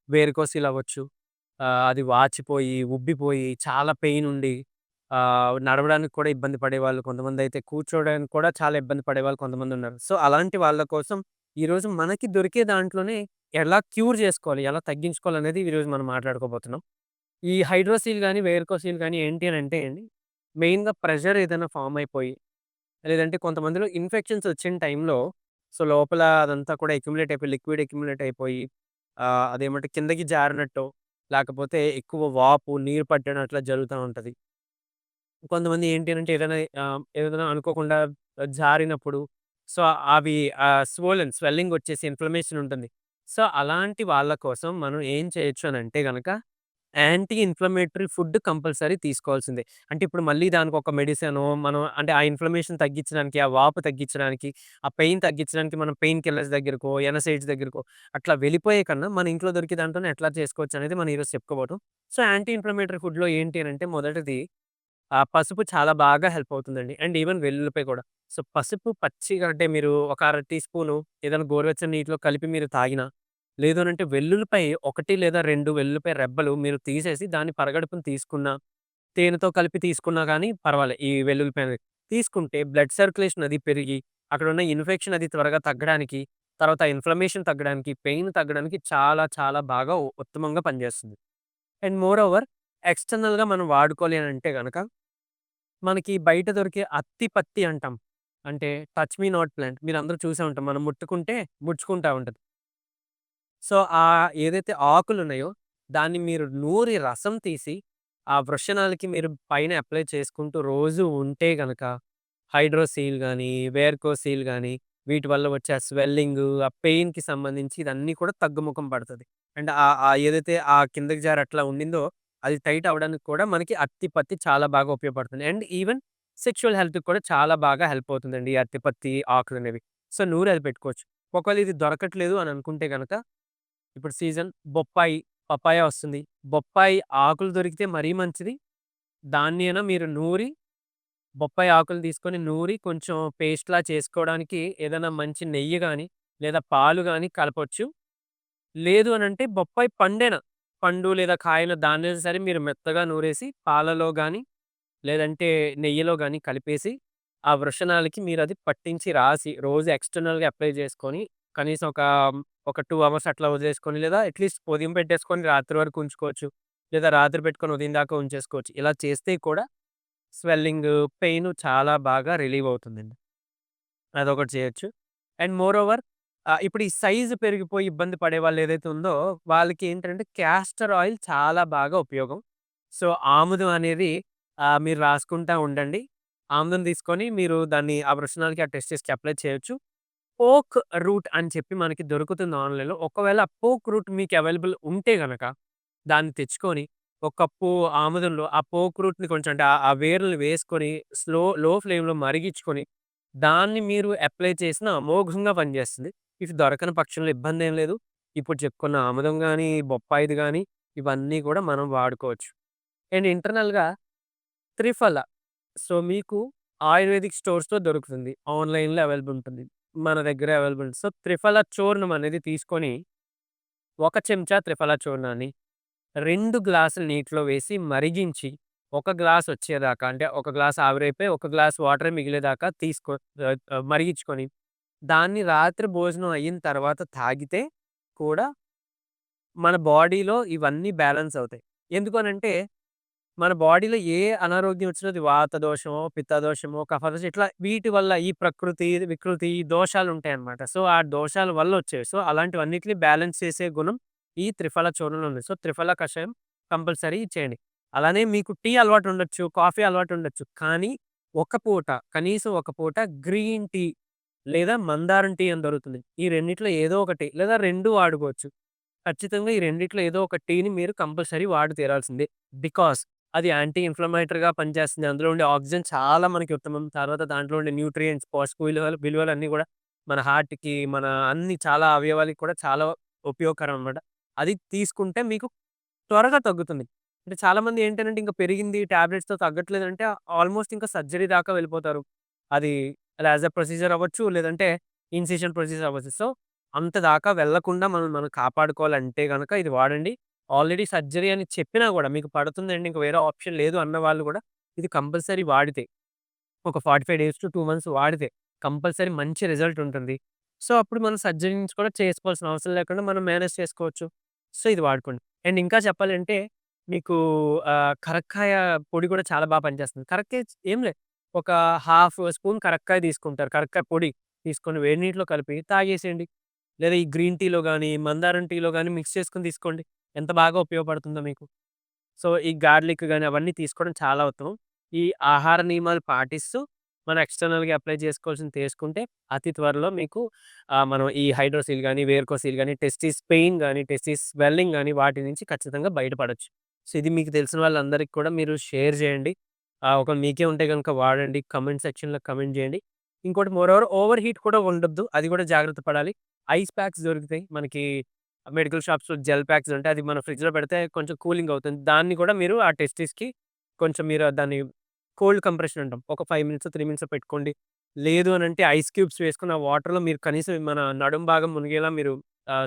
వేరికోసిల్ అవ్వచ్చు. అది వాచిపోయి, ఉబ్బిపోయి, చాలా పెయినుండి నడవడానికి కూడా ఇబ్బంది పడేవాళ్ళు కొంతమందైతే, కూర్చోవడానికి కూడా చాలా ఇబ్బంది పడేవాళ్ళు కొంతమందున్నారు. సో, అలాంటి వాళ్ళ కోసం ఈరోజు మనకి దొరికే దాంట్లోనే ఎలా క్యూర్ చేసుకోవాలి, ఎలా తగ్గించుకోవాలనేది ఈరోజు మనం మాట్లాడుకోబోతున్నాం. ఈ హైడ్రోసీల్ గాని, వేరికోసీల్ గాని ఏంటి అనంటే అండి, మెయిన్‌గా ప్రెషర్ ఏదైనా ఫార్మ్ అయిపోయి, లేదంటే కొంతమందిలో ఇన్ఫెక్షన్స్ వచ్చిన టైంలో సో, లోపల అదంతా కూడా అక్యుములేట్ అయిపోయి, లిక్విడ్ అక్యుములేట్ అయిపోయి అదేమంటే కిందకి జారినట్టో, లేకపోతే ఎక్కువ వాపు, నీరు పట్టడం అట్లా జరుగుతా ఉంటది. కొంతమంది ఏంటి అనంటే ఏదైనా అనుకోకుండా జారినప్పుడు సో, అవి స్వెల్లింగ్ వచ్చేసి ఇన్‌ఫ్లమేషన్ ఉంటుంది. సో, అలాంటి వాళ్ళ కోసం మనం ఏం చేయొచ్చు అనంటే గనక యాంటీ ఇన్‌ఫ్లమేటరీ ఫుడ్ కంపల్సరీ తీసుకోవాల్సిందే. అంటే ఇప్పుడు మళ్ళీ దానికొక మెడిసినో, మనం అంటే ఆ ఇన్‌ఫ్లమేషన్ తగ్గించడానికి, ఆ వాపు తగ్గించడానికి, ఆ పెయిన్ తగ్గించడానికి మనం పెయిన్ కిల్లర్స్ దగ్గరకో, ఎనసైడ్స్ దగ్గరకో అట్లా వెళ్ళిపోయే కన్నా మన ఇంట్లో దొరికే దాంట్లోనే ఎట్లా చేసుకోవచ్చనేది మనం ఈరోజు చెప్పుకోబోతున్నాం. సో, యాంటీ ఇన్‌ఫ్లమేటరీ ఫుడ్‌లో ఏంటి అనంటే మొదటిది పసుపు చాలా బాగా హెల్ప్ అవుతుందండి. అండ్ ఈవెన్ వెల్లుల్లిపాయ కూడా. సో, పసుపు పచ్చిగా అంటే మీరు ఒక అర టీ స్పూను ఏదైనా గోరువెచ్చని నీటిలో కలిపి మీరు తాగినా, లేదు అనంటే వెల్లుల్లిపాయ 1 లేదా 2 వెల్లుల్లిపాయ రెబ్బలు మీరు తీసేసి దాన్ని పరగడుపున తీసుకున్నా, తేనెతో కలిపి తీసుకున్నా గానీ పర్వాలే. ఈ వెల్లుల్లిపాయని తీసుకుంటే బ్లడ్ సర్క్యులేషన్ అది పెరిగి, అక్కడున్న ఇన్ఫెక్షన్ అది త్వరగా తగ్గడానికి, తర్వాత ఇన్‌ఫ్లమేషన్ తగ్గడానికి, పెయిన్ తగ్గడానికి చాలా చాలా బాగా ఉత్తమంగా పనిచేస్తుంది. అండ్ మోర్ ఓవర్ ఎక్స్‌టర్నల్‌గా మనం వాడుకోవాలి అనంటే గనక మనకి బయట దొరికే అత్తి పత్తి అంటాం. అంటే టచ్ మీ నాట్ ప్లాంట్. మీరందరూ చూసే ఉంటాం. మనం ముట్టుకుంటే ముడుచుకుంటా ఉంటది. సో, ఏదైతే ఆకులున్నాయో దాన్ని మీరు నూరి రసం తీసి, ఆ వృషణాలకి మీరు పైన అప్లై చేసుకుంటూ రోజు ఉంటే గనక హైడ్రోసీల్ గాని, వేర్కోసీల్ గాని వీటి వల్ల వచ్చే ఆ స్వెల్లింగు, ఆ పెయిన్‌కి సంబంధించి ఇదన్నీ కూడా తగ్గుముఖం పడతది. అండ్ ఏదైతే ఆ కిందకి జారి అట్లా ఉండిందో అది టైట్ అవ్వడానికి కూడా మనకి అత్తి పత్తి చాలా బాగా ఉపయోగపడుతుంది. అండ్ ఈవెన్ సెక్సువల్ హెల్త్‌కి కూడా చాలా బాగా హెల్ప్ అవుతుందండి. ఈ అత్తి పత్తి ఆకులనేవి. సో, నూరి అది పెట్టుకోవచ్చు. ఒకవేళ ఇది దొరకట్లేదు అని అనుకుంటే గనక ఇప్పుడు సీజన్ బొప్పాయి, పపాయ వస్తుంది. బొప్పాయి ఆకులు దొరికితే మరీ మంచిది. దాన్నైనా మీరు నూరి బొప్పాయి ఆకులు తీసుకొని నూరి కొంచెం పేస్ట్‌లా చేసుకోవడానికి ఏదైనా మంచి నెయ్యి గాని, లేదా పాలు గాని కలపొచ్చు. లేదు అనంటే బొప్పాయి పండు లేదా కాయను దాన్నైనా సరే మీరు మెత్తగా నూరేసి పాలలో గాని, లేదంటే నెయ్యిలో గాని కలిపేసి, ఆ వృషణాలకి మీరది పట్టించి రాసి రోజు ఎక్స్‌టర్నల్‌గా అప్లై చేసుకొని, కనీసం ఒక 2 అవర్స్ అట్లా వదిలేసుకొని, లేదా అట్‌లీస్ట్ ఉదయం పెట్టేసుకొని రాత్రి వరకు ఉంచుకోవచ్చు. లేదా రాత్రి పెట్టుకొని ఉదయం దాకా ఉంచేసుకోవచ్చు. ఇలా చేస్తే కూడా స్వెల్లింగు, పెయిను చాలా బాగా రిలీవ్ అవుతుందండి. అదొకటి చేయొచ్చు. అండ్ మోర్ ఓవర్ ఇప్పుడు ఈ సైజ్ పెరిగిపోయి ఇబ్బంది పడేవాళ్ళు ఏదైతే ఉందో, వాళ్ళకి ఏంటంటే క్యాస్టర్ ఆయిల్ చాలా బాగా ఉపయోగం. సో, ఆముదం అనేది మీరు రాసుకుంటా ఉండండి. ఆముదం తీసుకొని మీరు దాన్ని ఆ వృషణాలకి, ఆ టెస్టిస్‌కి అప్లై చేయొచ్చు. పోక్ రూట్ అని చెప్పి మనకి దొరుకుతుంది ఆన్‌లైన్‌లో. ఒకవేళ పోక్ రూట్ మీకు అవైలబుల్ ఉంటే గనక, దాన్ని తెచ్చుకొని, ఒక కప్పు ఆముదంలో ఆ పోక్ రూట్‌ని కొంచెం అంటే ఆ వేరుని వేసుకొని లో ఫ్లేమ్‌లో మరిగిచ్చుకొని, దాన్ని మీరు అప్లై చేసినా అమోఘంగా పనిచేస్తుంది. ఇవి దొరకని పక్షంలో ఇబ్బందేం లేదు. ఇప్పుడు చెప్పుకున్న ఆముదం గాని, బొప్పాయిది గాని ఇవన్నీ కూడా మనం వాడుకోవచ్చు. అండ్ ఇంటర్నల్‌గా త్రిఫల. సో, మీకు ఆయుర్వేదిక్ స్టోర్స్‌లో దొరుకుతుంది. ఆన్‌లైన్‌లో అవైలబుల్ ఉంటుంది. మన దగ్గర అవైలబుల్. సో, త్రిఫల చూర్ణం అనేది తీసుకొని, ఒక చెంచా త్రిఫల చూర్ణాన్ని 2 గ్లాసులు నీటిలో వేసి మరిగించి, ఒక గ్లాస్ వచ్చేదాకా అంటే, ఒక గ్లాస్ ఆవిరైపోయి, ఒక గ్లాస్ వాటరే మిగిలేదాకా మరిగించుకొని, దాన్ని రాత్రి భోజనం అయిన తర్వాత తాగితే కూడా మన బాడీలో ఇవన్నీ బ్యాలెన్స్ అవుతాయి. ఎందుకనంటే మన బాడీలో ఏ అనారోగ్యం వచ్చినా అది వాత దోషమో, పిత్త దోషమో, కఫ దోషం ఇట్లా వీటి వల్ల ఈ ప్రకృతి, వికృతి ఈ దోషాలుంటాయన్నమాట. సో, ఆ దోషాల వల్లొచ్చేవి. సో, అలాంటివన్నిటిని బ్యాలెన్స్ చేసే గుణం ఈ త్రిఫల చూర్ణంలో ఉంది. సో, త్రిఫల కషాయం కంపల్సరీ చేయండి. అలానే మీకు టీ అలవాటుండొచ్చు, కాఫీ అలవాటుండొచ్చు. కానీ ఒక పూట కనీసం ఒక పూట గ్రీన్ టీ లేదా మందారం టీ అని దొరుకుతుంది. ఈ రెండిట్లో ఏదో ఒకటి లేదా 2 వాడుకోవచ్చు. ఖచ్చితంగా ఈ రెండిట్లో ఏదో ఒక టీని మీరు కంపల్సరీ వాడి తీరాల్సిందే. బికాస్ అది యాంటీ ఇన్‌ఫ్లమేటరీగా పనిచేస్తుంది. అందులో ఉండే ఆక్సిజన్ చాలా మనకి ఉత్తమం. తర్వాత దాంట్లో ఉండే న్యూట్రియంట్స్, పోషక విలువలన్నీ గూడా మన హార్ట్‌కి, మన అన్ని చాలా అవయవాలకి కూడా చాలా ఉపయోగకరం అనమాట. అది తీసుకుంటే మీకు త్వరగా తగ్గుతుంది. అంటే చాలామంది ఏంటనంటే ఇంక పెరిగింది టాబ్లెట్స్‌తో తగ్గట్లేదంటే ఆల్‌మోస్ట్ ఇంకా సర్జరీ దాకా వెళ్ళిపోతారు. అది యాస్ ఎ ప్రొసీజర్ అవ్వచ్చు. లేదంటే ఇన్సిషన్ ప్రొసీజర్ అవ్వచ్చు. సో, అంత దాకా వెళ్ళకుండా మనం మనం కాపాడుకోవాలంటే గనక ఇది వాడండి. ఆల్రెడీ సర్జరీ అని చెప్పినా గూడా మీకు పడుతుందండి ఇంక వేరే ఆప్షన్ లేదు అన్న వాళ్ళు గూడా ఇది కంపల్సరీ వాడితే ఒక 45 డేస్ టు 2 మంత్స్ వాడితే కంపల్సరీ మంచి రిజల్ట్ ఉంటుంది. సో, అప్పుడు మనం సర్జరీ నుంచి కూడా చేసుకోవాల్సిన అవసరం లేకుండా మనం మేనేజ్ చేసుకోవచ్చు. సో, ఇది వాడుకోండి. అండ్ ఇంకా చెప్పాలంటే మీకు కరక్కాయ పొడి కూడా చాలా పనిచేస్తుంది. కరక్కాయ ఏం లేదు. ఒక హాఫ్ స్పూన్ కరక్కాయ తీసుకుంటారు. కరక్కాయ పొడి తీసుకొని వేడి నీటిలో కలిపి తాగేసేయండి. లేదా ఈ గ్రీన్ టీలో గాని, మందారం టీలో గాని మిక్స్ చేసుకొని తీసుకోండి. ఎంత బాగా ఉపయోగపడుతుందో మీకు. సో, ఈ గార్లిక్ గాని అవన్నీ తీసుకోవడం చాలా ఉత్తమం. ఈ ఆహార నియమాలు పాటిస్తూ మనం ఎక్స్‌టర్నల్‌గా అప్లై చేసుకోవాల్సింది చేసుకుంటే అతి త్వరలో మీకు మనం ఈ హైడ్రోసిల్ గాని, వేర్కోసిల్ గాని, టెస్టిస్ పెయిన్ గాని, టెస్టిస్ స్వెల్లింగ్ గాని వాటి నుంచి ఖచ్చితంగా బయటపడొచ్చు. సో, ఇది మీకు తెలిసిన వాళ్ళందరికి కూడా మీరు షేర్ చేయండి. ఒకవేళ మీకే ఉంటే గనుక వాడండి. కామెంట్ సెక్షన్‌లో కామెంట్ చేయండి. ఇంకోటి ఓవర్ హీట్ కూడా ఉండొద్దు. అది కూడా జాగ్రత్త పడాలి. ఐస్ ప్యాక్స్ దొరుకుతాయి. మనకి మెడికల్ షాప్స్‌లో జెల్ ప్యాక్స్ ఉంటాయి. అది మన ఫ్రిడ్జ్‌లో పెడితే కొంచెం కూలింగ్ అవుతుంది. దాన్ని కూడా మీరు ఆ టెస్టిస్‌కి కొంచెం మీరు దాన్ని కోల్డ్ కంప్రెషన్ అంటాం. ఒక 5 మినిట్సో, 3 మినిట్సో పెట్టుకోండి. లేదు అనంటే ఐస్ క్యూబ్స్ వేసుకొని ఆ వాటర్‌లో మీరు కనీసం మన నడుం భాగం మునిగేలా మీరు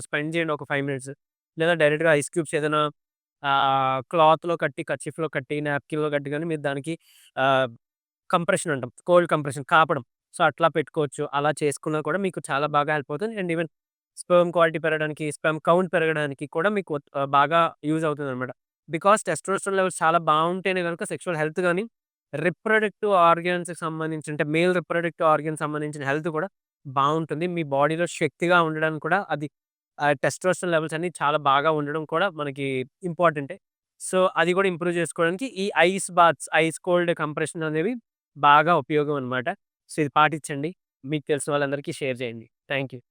స్పెండ్ చేయండి ఒక 5 మినిట్స్. లేదా డైరెక్ట్‌గా ఐస్ క్యూబ్స్ ఏదైనా క్లాత్‌లో కట్టి, కర్చీఫ్‌లో కట్టి, నాప్కిన్‌లో కట్టి గాని మీరు దానికి ఆహ్, కంప్రెషన్ అంటాం. Cold compression కాపడం. సో, అట్లా పెట్టుకోవచ్చు. అలా చేసుకున్నా కూడా మీకు చాలా బాగా హెల్ప్ అవుతుంది. అండ్ ఈవెన్ స్పెర్మ్ క్వాలిటీ పెరగడానికి, స్పెర్మ్ కౌంట్ పెరగడానికి కూడా మీకు బాగా యూజ్ అవుతుందనమాట. బికాజ్ టెస్టోస్టెరాన్ లెవెల్స్ చాలా బావుంటేనే గనుక సెక్షువల్ హెల్త్ గాని, రిప్రొడక్టివ్ ఆర్గాన్స్‌కి సంబంధించి అంటే మేల్ రిప్రొడక్టివ్ ఆర్గాన్స్ సంబంధించిన హెల్త్ కూడా బావుంటుంది. మీ బాడీలో శక్తిగా ఉండడానికి కూడా అది టెస్టోస్టెరాన్ లెవెల్స్ అన్నీ చాలా బాగా ఉండడం కూడా మనకి ఇంపార్టెంటే. సో, అది కూడా ఇంప్రూవ్ చేసుకోవడానికి ఈ ice baths, ice cold compression అనేవి బాగా ఉపయోగం అనమాట. సో, ఇది పాటించండి. మీకు తెలిసిన వాళ్ళందరికీ షేర్ చేయండి. Thank you.